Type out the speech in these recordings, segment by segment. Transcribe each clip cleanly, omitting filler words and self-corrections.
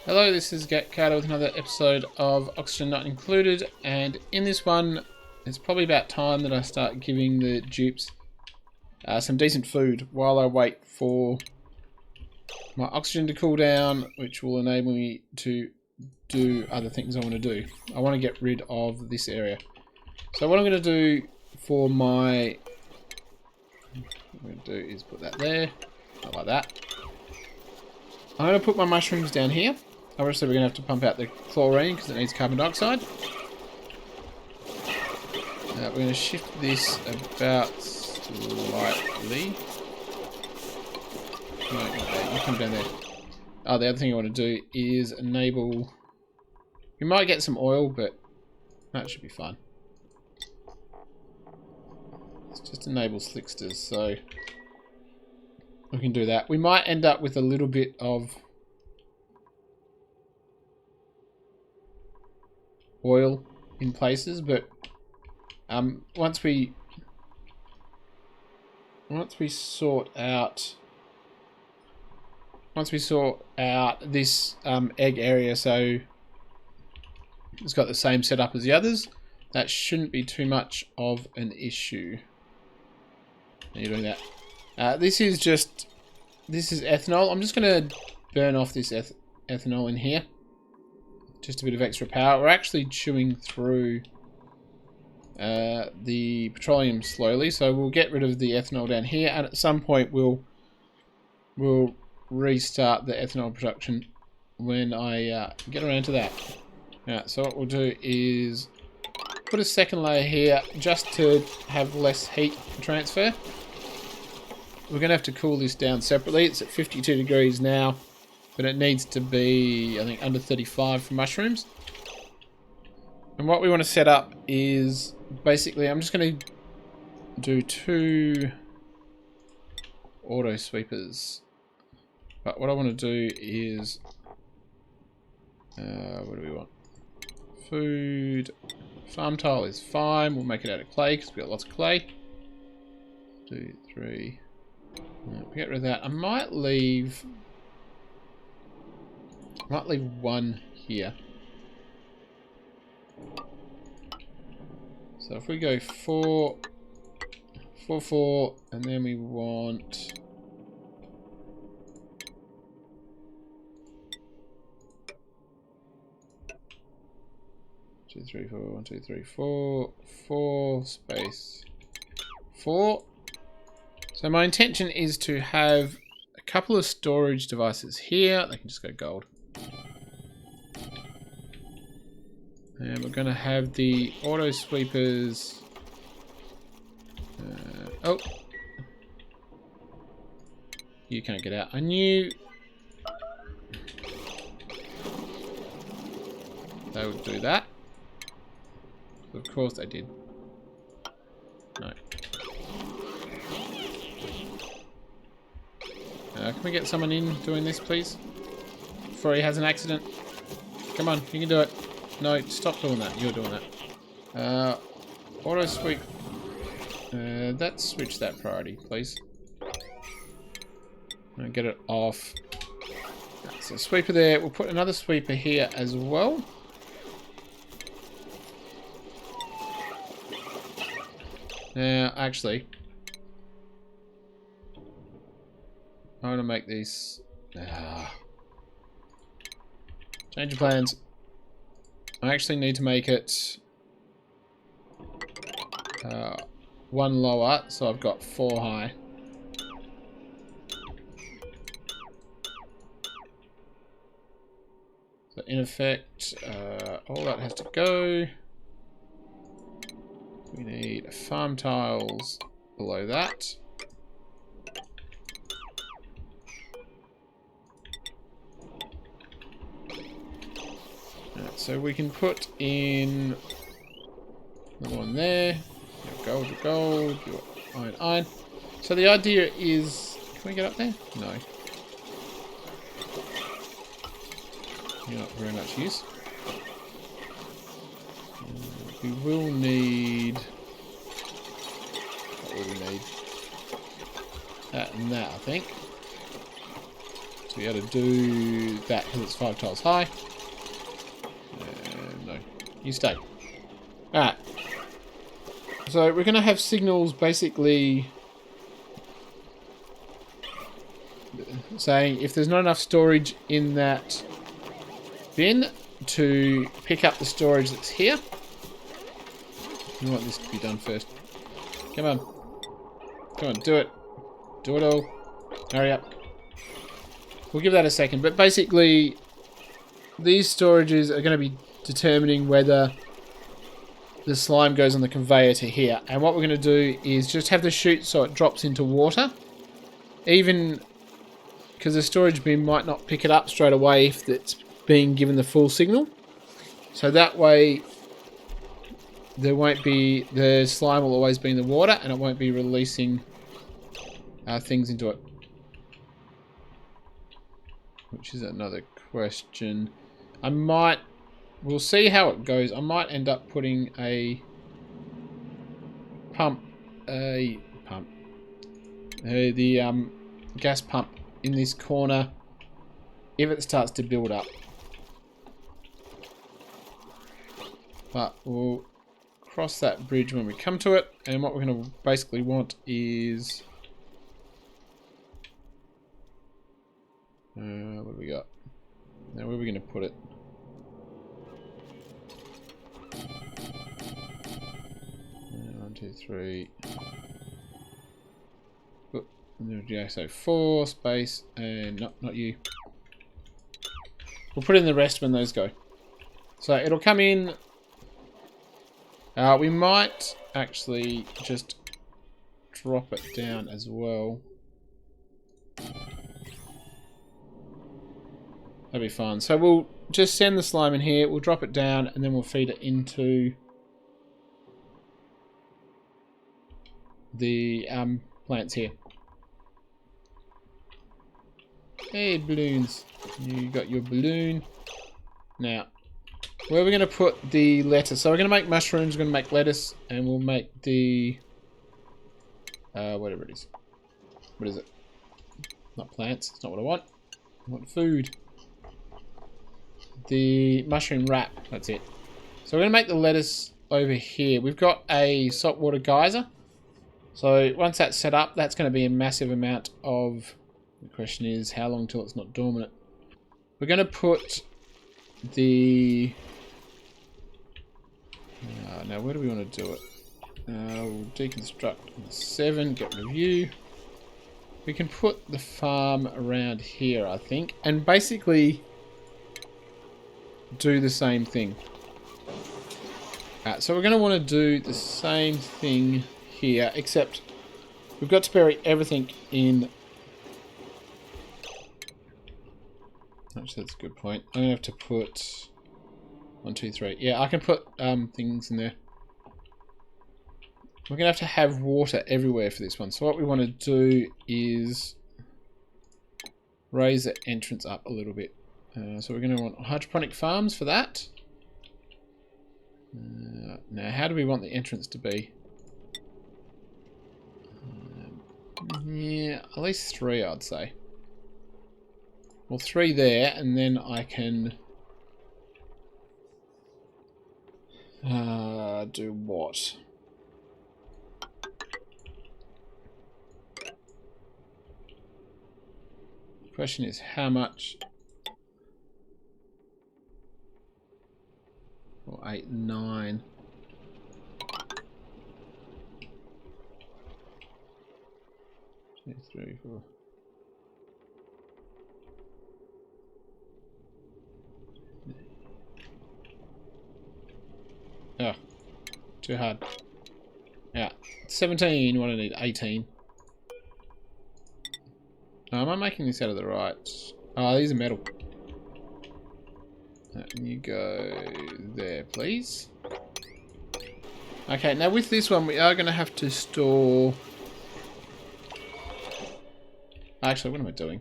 Hello, this is Get Carter with another episode of Oxygen Not Included, and in this one, it's probably about time that I start giving the dupes some decent food while I wait for my oxygen to cool down, which will enable me to do other things I want to do. I want to get rid of this area. So what I'm going to do for my... what I'm going to do is put that there, not like that. I'm going to put my mushrooms down here. Obviously we're going to have to pump out the chlorine because it needs carbon dioxide. We're going to shift this about slightly. No, not there. You come down there. Oh, the other thing I want to do is enable... we might get some oil, but that should be fine. Let's just enable slicksters, so we can do that. We might end up with a little bit of oil in places, but once we sort out this egg area, so it's got the same setup as the others, that shouldn't be too much of an issue. You're doing that. This is ethanol. I'm just going to burn off this ethanol in here. Just a bit of extra power. We're actually chewing through the petroleum slowly, so we'll get rid of the ethanol down here, and at some point we'll restart the ethanol production when I get around to that. Alright, so what we'll do is put a second layer here just to have less heat transfer. We're going to have to cool this down separately. It's at 52 degrees now, but it needs to be, I think, under 35 for mushrooms. And what we want to set up is basically, I'm just going to do 2 auto sweepers. But what I want to do is, what do we want? Food. Farm tile is fine. We'll make it out of clay because we've got lots of clay. 2, 3. Get rid of that. I might leave 1 here. So if we go 4, 4, 4, and then we want 2, 3, 4, 1, 2, 3, 4, 4 space 4. So my intention is to have a couple of storage devices here. They can just go gold. And we're going to have the auto sweepers. Oh, you can't get out. I knew they would do that. Of course they did. No. Can we get someone in doing this, please? Before he has an accident. Come on, you can do it. No, stop doing that. You're doing that. Auto sweep. Let's switch that priority, please. And get it off. So sweeper there. We'll put another sweeper here as well. Now, actually, I want to make these... change of plans. I actually need to make it 1 lower, so I've got 4 high. So in effect, all that has to go. We need farm tiles below that. Right, so we can put in another one there. Your gold, your gold, your iron, iron. So the idea is, can we get up there? No. You're not very much use. We will need... what will we need? That and that, I think. to be able to do that because it's 5 tiles high. No, you stay. Alright. So we're going to have signals basically saying if there's not enough storage in that bin to pick up the storage that's here. I want this to be done first. Come on. Come on, do it. Do it all. Hurry up. We'll give that a second. But basically, these storages are going to be determining whether the slime goes on the conveyor to here. And what we're going to do is just have the chute so it drops into water. Even because the storage bin might not pick it up straight away if it's being given the full signal. So that way there won't be, the slime will always be in the water and it won't be releasing things into it. Which is another question. We'll see how it goes. I might end up putting a the gas pump in this corner if it starts to build up. But we'll cross that bridge when we come to it, and what we're going to basically want is what have we got? Now where are we going to put it? One, two, three. Yeah, so 4 space and not you. We'll put in the rest when those go. So it'll come in. We might actually just drop it down as well. That'll be fun. So we'll just send the slime in here. We'll drop it down and then we'll feed it into the plants here. Hey, balloons. You got your balloon. Now, where are we going to put the lettuce? So we're going to make mushrooms, we're going to make lettuce, and we'll make the... whatever it is. What is it? Not plants. It's not what I want. I want food. The mushroom wrap. That's it. So we're going to make the lettuce over here. We've got a saltwater geyser. So once that's set up, that's going to be a massive amount of... The question is, how long till it's not dormant? We're going to put the... now, where do we want to do it? We'll deconstruct on the 7, get rid of you. We can put the farm around here, I think, and basically do the same thing. So we're going to want to do the same thing here, except we've got to bury everything in... Actually, that's a good point. I'm going to have to put 1, 2, 3. Yeah, I can put things in there. We're going to have water everywhere for this one. So what we want to do is raise the entrance up a little bit. So we're going to want hydroponic farms for that. Now, how do we want the entrance to be? Yeah, at least 3, I'd say. Well, 3 there, and then I can do what? The question is how much? Or 8, 9. Two, 3, 4. Oh, too hard. Yeah, 17. What do I need? 18. Oh, am I making this out of the right? Oh, these are metal. And you go there, please. Okay, now with this one, we are going to have to store... Actually, what am I doing?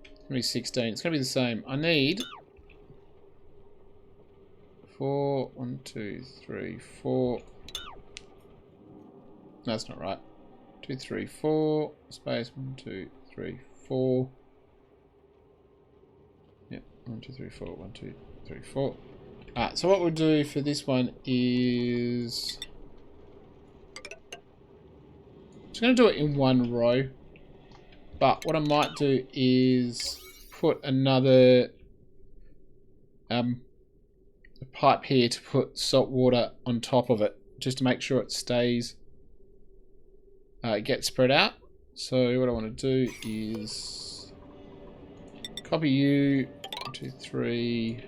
It's going to be 16. It's going to be the same. I need... 4, 1, 2, 3, 4. No, that's not right. 2, 3, 4. Space. 1, 2, 3, 4. 1, 2, 3, 4. 1, 2, 3, 4. Alright, so what we'll do for this one is... I'm just going to do it in one row. But what I might do is put another pipe here to put salt water on top of it, just to make sure it stays, gets spread out. So what I want to do is copy you, 1, 2, 3,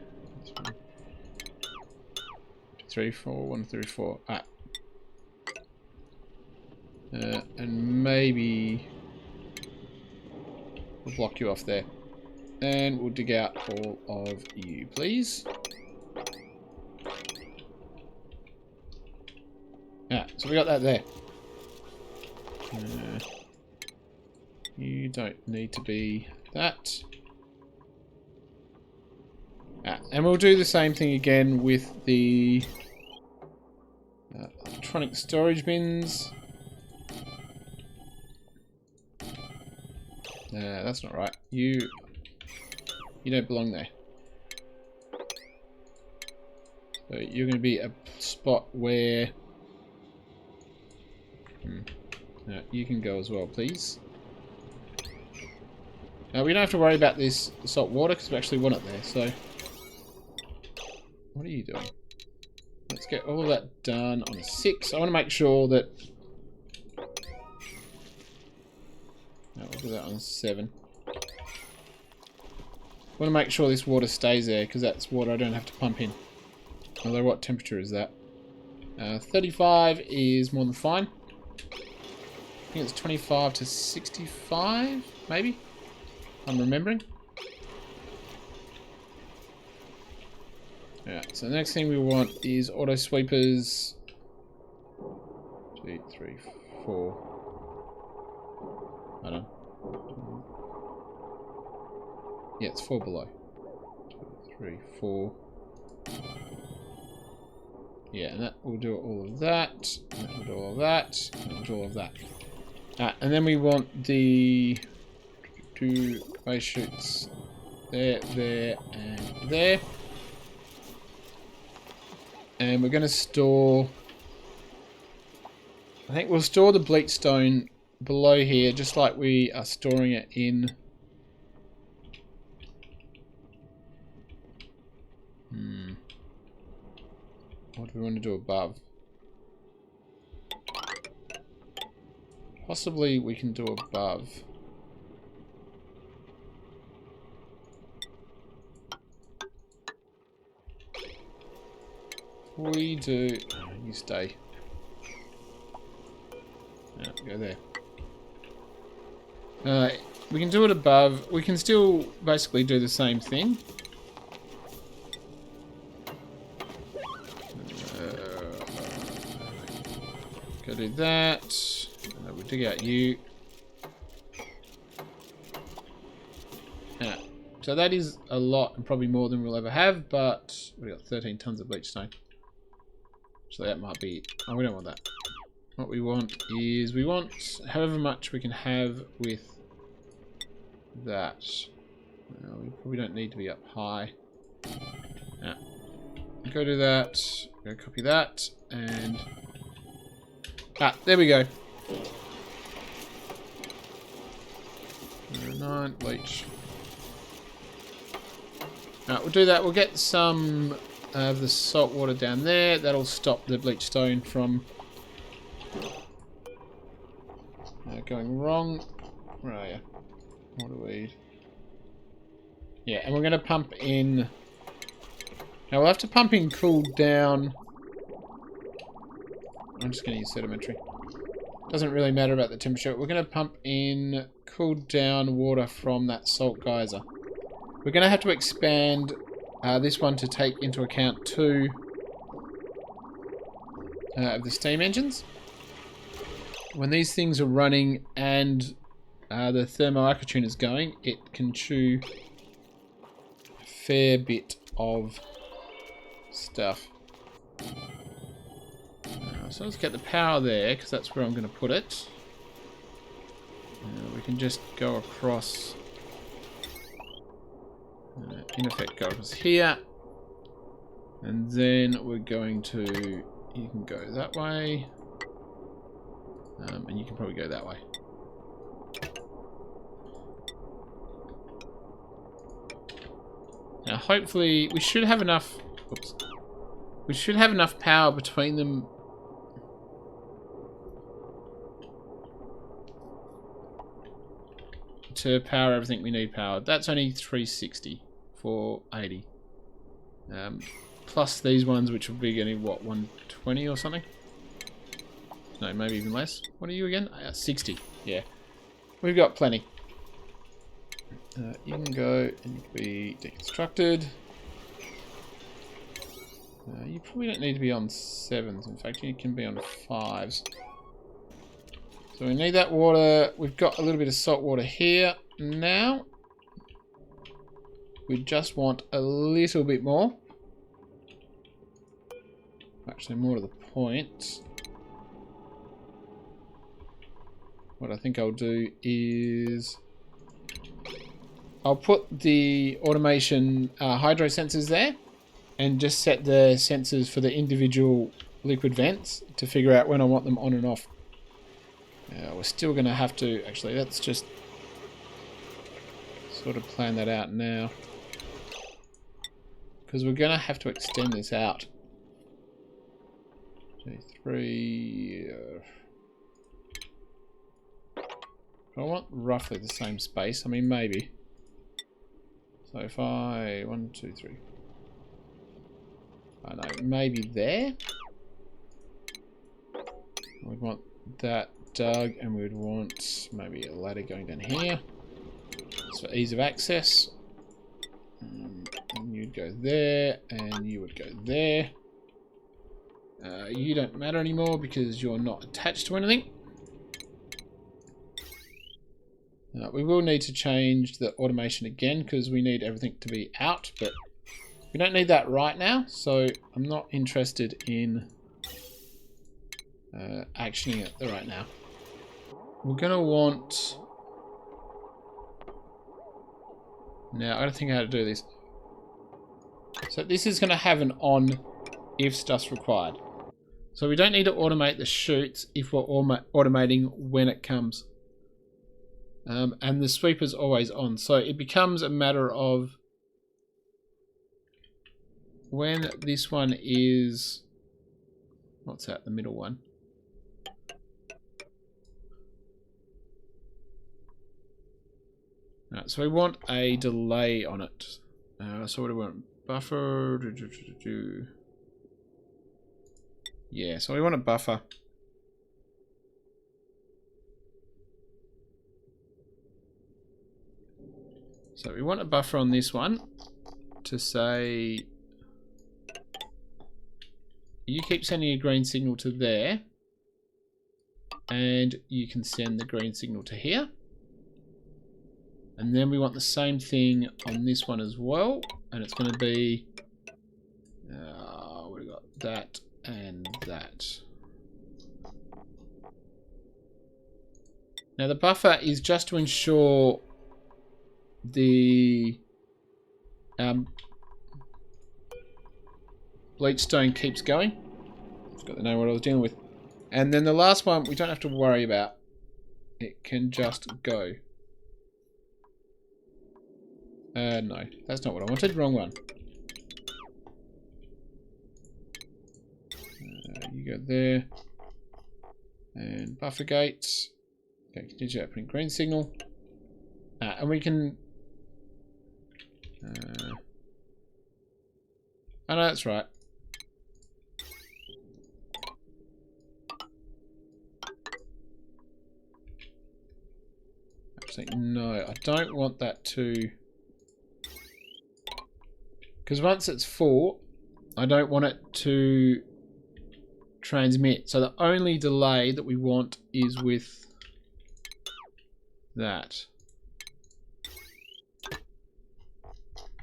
1, 2, 3, 4, 1, 3, 4. And maybe we'll block you off there. And we'll dig out all of you, please. So we got that there. You don't need to be that. And we'll do the same thing again with the electronic storage bins. That's not right. You don't belong there. So you're going to be a spot where you can go as well, please. Now we don't have to worry about this salt water because we actually want it there. So what are you doing? Let's get all of that done on a 6. I want to make sure that... No, we'll do that on a 7. I want to make sure this water stays there because that's water I don't have to pump in. Although, what temperature is that? 35 is more than fine. I think it's 25 to 65, maybe? I'm remembering. Yeah, so the next thing we want is auto sweepers. 2, 3, 4. Hold on. Yeah, it's 4 below. 2, 3, 4. Yeah, and that will do all of that. And that will do all of that. And that will do all of that. And then we want the 2 base chutes there, there, and there. And we're going to store... I think we'll store the bleach stone below here, just like we are storing it in... What do we want to do above? Possibly we can do above. We do... You stay. Yeah, go there. We can do it above. We can still basically do the same thing. Go do that. We'll dig out you. So that is a lot and probably more than we'll ever have, but we've got 13 tons of bleach stone. So that might be... Oh, we don't want that. What we want is we want however much we can have with that. We probably don't need to be up high. Go do that. Go copy that. And... there we go. 9 bleach. We'll do that. We'll get some of the salt water down there. That'll stop the bleach stone from going wrong. Where are you? Waterweed. Yeah, and we're going to pump in... Now we'll have to pump in cool down. I'm just going to use sedimentary. Doesn't really matter about the temperature. We're going to pump in cooled down water from that salt geyser. We're going to have to expand this one to take into account 2 of the steam engines. When these things are running and the thermo-aquatune is going, it can chew a fair bit of stuff. So let's get the power there, because that's where I'm going to put it. We can just go across in effect go across here. And then we're going to... You can go that way. And you can probably go that way. Now hopefully we should have enough... Oops. We should have enough power between them to power everything we need powered. That's only 360 for 80. Plus these ones, which will be getting, what, 120 or something? No, maybe even less. What are you again? 60. Yeah. We've got plenty. You can go and you can be deconstructed. You probably don't need to be on 7s. In fact, you can be on 5s. So we need that water. We've got a little bit of salt water here now. We just want a little bit more. Actually, more to the point. What I think I'll do is... I'll put the automation hydro sensors there. And just set the sensors for the individual liquid vents to figure out when I want them on and off. We're still going to have to... Actually, let's just sort of plan that out now. Because we're going to have to extend this out. G3... I want roughly the same space. I mean, maybe. So if I... 1, 2, 3... I know, maybe there. We'd want that dug, and we'd want maybe a ladder going down here. Just for ease of access. And you'd go there, and you would go there. You don't matter anymore because you're not attached to anything. We will need to change the automation again because we need everything to be out, but we don't need that right now, so I'm not interested in actioning it right now. We're going to want... Now, I don't think how to do this. So this is going to have an on if stuff's required. So we don't need to automate the chutes if we're automating when it comes. And the sweeper's always on. So it becomes a matter of when this one is... What's that? The middle one. Right, so we want a delay on it. So what do we want? Buffer. Yeah, so we want a buffer. So we want a buffer on this one to say you keep sending a green signal to there, and you can send the green signal to here. And then we want the same thing on this one as well, and it's going to be we've got that and that. Now the buffer is just to ensure the bleach stone keeps going. I forgot the name of what I was dealing with. And then the last one we don't have to worry about. It can just go. No, that's not what I wanted. Wrong one. You go there. And buffer gates. Okay, continue opening green signal. And we can... I know that's right. Actually, no, I don't want that to... Because once it's full, I don't want it to transmit. So the only delay that we want is with that.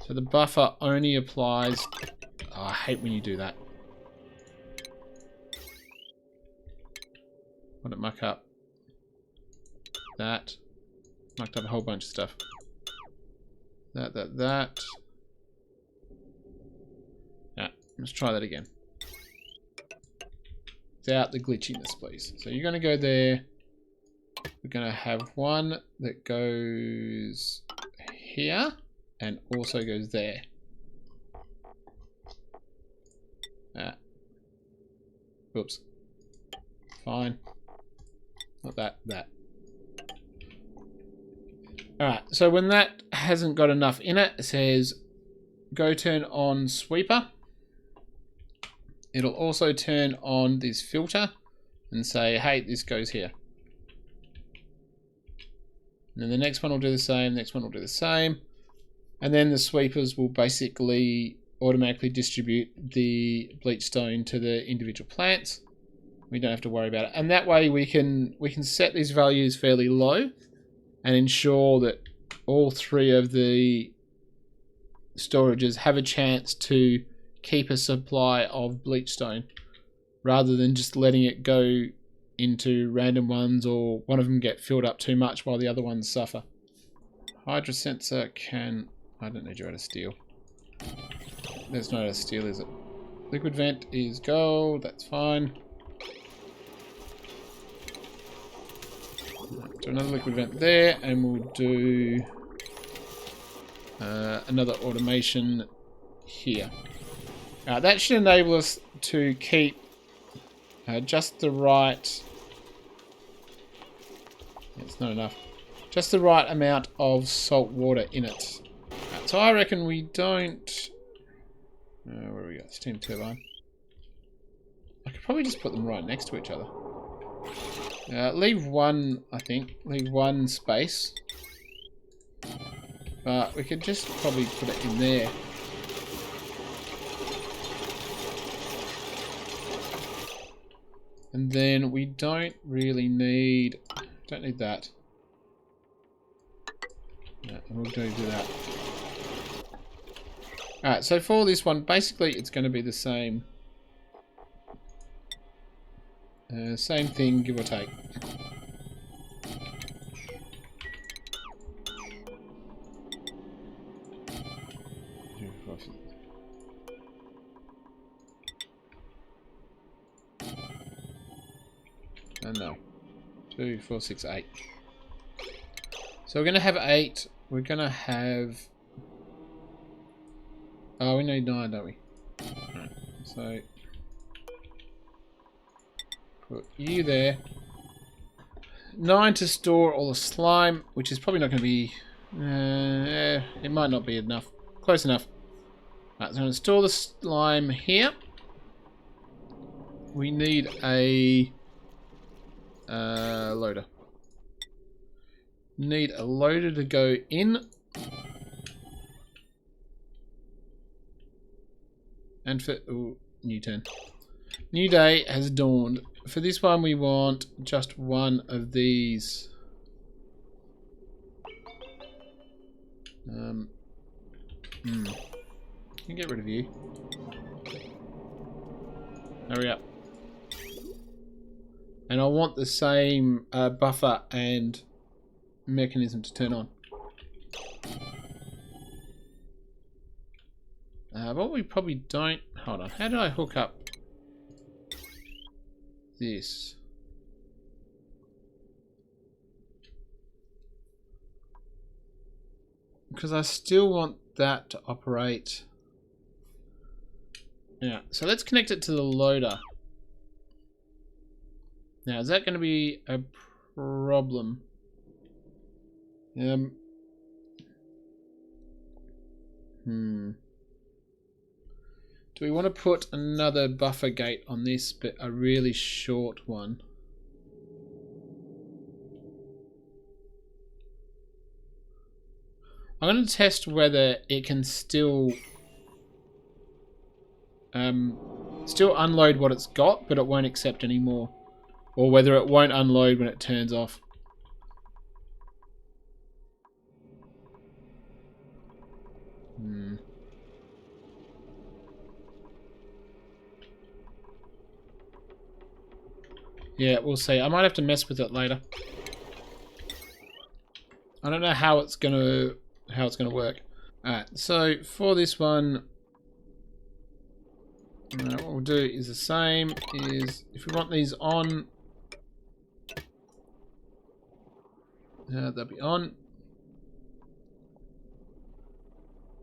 So the buffer only applies... Oh, I hate when you do that. What did it muck up? That. Mucked up a whole bunch of stuff. That. Let's try that again. Without the glitchiness, please. So you're going to go there. We're going to have one that goes here and also goes there. Oops. Fine. Not that, that. Alright, so when that hasn't got enough in it, it says go turn on sweeper. It'll also turn on this filter and say, hey, this goes here. And then the next one will do the same, next one will do the same. And then the sweepers will basically automatically distribute the bleach stone to the individual plants. We don't have to worry about it. And that way we can set these values fairly low and ensure that all three of the storages have a chance to keep a supply of bleach stone rather than just letting it go into random ones or one of them get filled up too much while the other ones suffer. Hydra sensor can... I don't need you out of steel. There's no out of steel, is it? Liquid vent is gold, that's fine. Do another liquid vent there, and we'll do another automation here. That should enable us to keep just the right... It's not enough. Just the right amount of salt water in it. So I reckon we don't... where are we got? Steam turbine. I could probably just put them right next to each other. Leave one, I think. Leave one space. But we could just probably put it in there. And then we don't really need... Don't need that. No, and we'll do that. Alright, so for this one, basically it's going to be the same. Same thing, give or take. No. 2, 4, 6, 8. So we're going to have 8. We're going to have... Oh, we need 9, don't we? Right. So... Put you there. 9 to store all the slime, which is probably not going to be... it might not be enough. Close enough. Right, so I'm going to store the slime here. We need a... loader. Need a loader to go in. And for... Ooh, new turn. New day has dawned. For this one we want just one of these. Can get rid of you. Hurry up. And I want the same buffer and mechanism to turn on. What we probably don't... Hold on. How do I hook up this? Because I still want that to operate. Yeah, so let's connect it to the loader. Now, is that going to be a problem? Do we want to put another buffer gate on this, but a really short one? I'm going to test whether it can still unload what it's got, but it won't accept any more. Or whether it won't unload when it turns off. Yeah, we'll see. I might have to mess with it later. I don't know how it's gonna work. Alright, so for this one, What we'll do is the same, is if we want these on, they'll be on.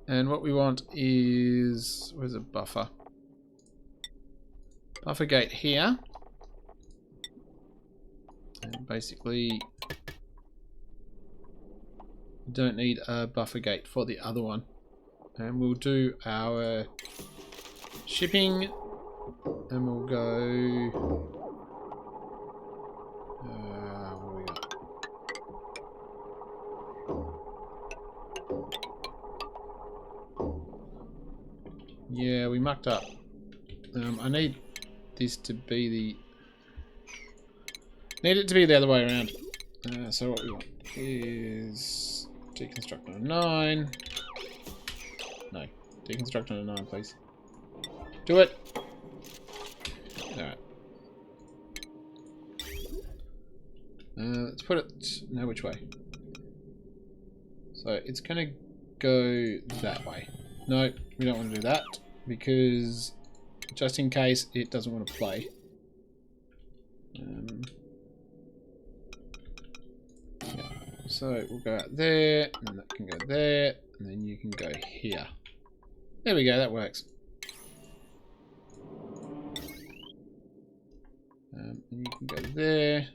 And what we want is, where's a buffer? Buffer gate here. And basically, we don't need a buffer gate for the other one. And we'll do our shipping, and we'll go, what do we got? Yeah, we mucked up. I need this to be the... Need it to be the other way around. So what we want is... Deconstruct on a 9. No. Deconstruct on a 9, please. Do it! Alright. Let's put it... No, which way? So it's going to go that way. No, we don't want to do that, because just in case it doesn't want to play. Yeah. So we'll go out there, and that can go there, and then you can go here. There we go, that works. And you can go there.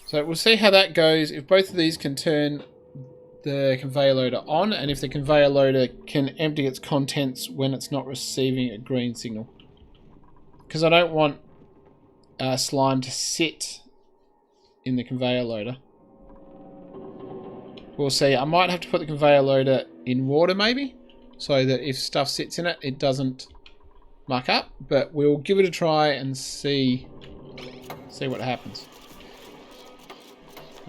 So we'll see how that goes. If both of these can turn the conveyor loader on, and if the conveyor loader can empty its contents when it's not receiving a green signal. Because I don't want slime to sit in the conveyor loader. We'll see. I might have to put the conveyor loader in water maybe, so that if stuff sits in it, it doesn't muck up. But we'll give it a try and see what happens.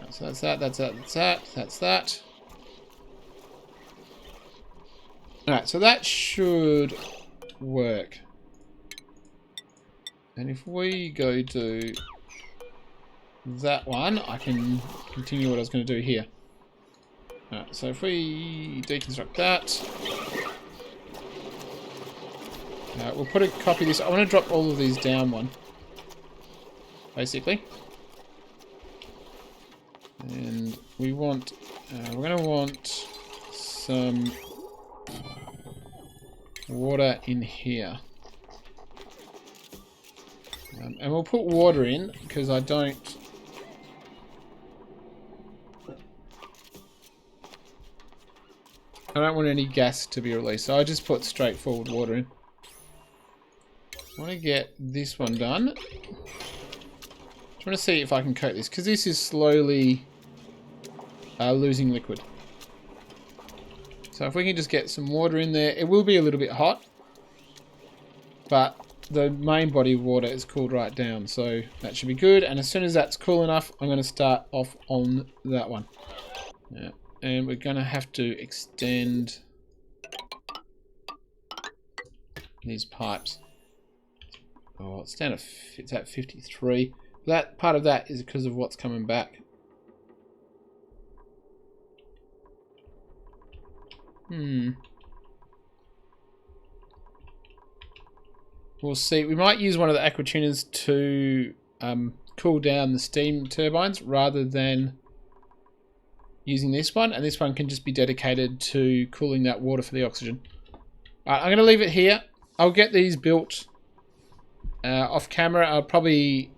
So that's that, that's that, that's that, that's that. Alright, so that should work. And if we go to that one, I can continue what I was going to do here. Alright, so if we deconstruct that, we'll put a copy of this. I want to drop all of these down one, basically. And we want, we're going to want some water in here. And we'll put water in because I don't want any gas to be released. So I just put straightforward water in. I want to get this one done. I want to see if I can coat this because this is slowly losing liquid. So if we can just get some water in there, it will be a little bit hot, but the main body of water is cooled right down, so that should be good. And as soon as that's cool enough, I'm going to start off on that one. Yeah. And we're going to have to extend these pipes. Oh, it's down to, it's at 53. That part of that is because of what's coming back. We'll see. We might use one of the aqua tuners to cool down the steam turbines rather than using this one, and this one can just be dedicated to cooling that water for the oxygen. Alright, I'm going to leave it here. I'll get these built off camera. I'll probably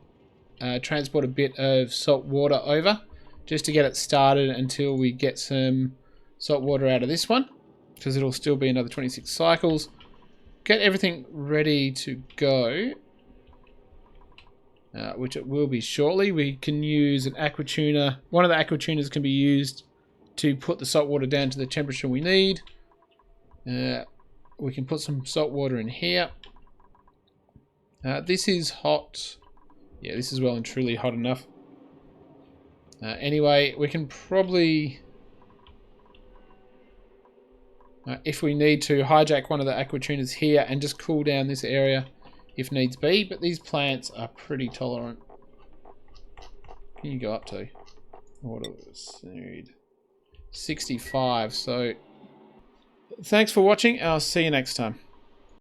transport a bit of salt water over just to get it started until we get some salt water out of this one, because it'll still be another 26 cycles. Get everything ready to go, which it will be shortly. We can use an aqua tuner. One of the aqua tuners can be used to put the salt water down to the temperature we need. We can put some salt water in here. This is hot. Yeah, this is well and truly hot enough. Anyway, we can probably, if we need to, hijack one of the aqua tuners here and just cool down this area if needs be. But these plants are pretty tolerant. Can you go up to? What do we need? 65. So Thanks for watching. I'll see you next time.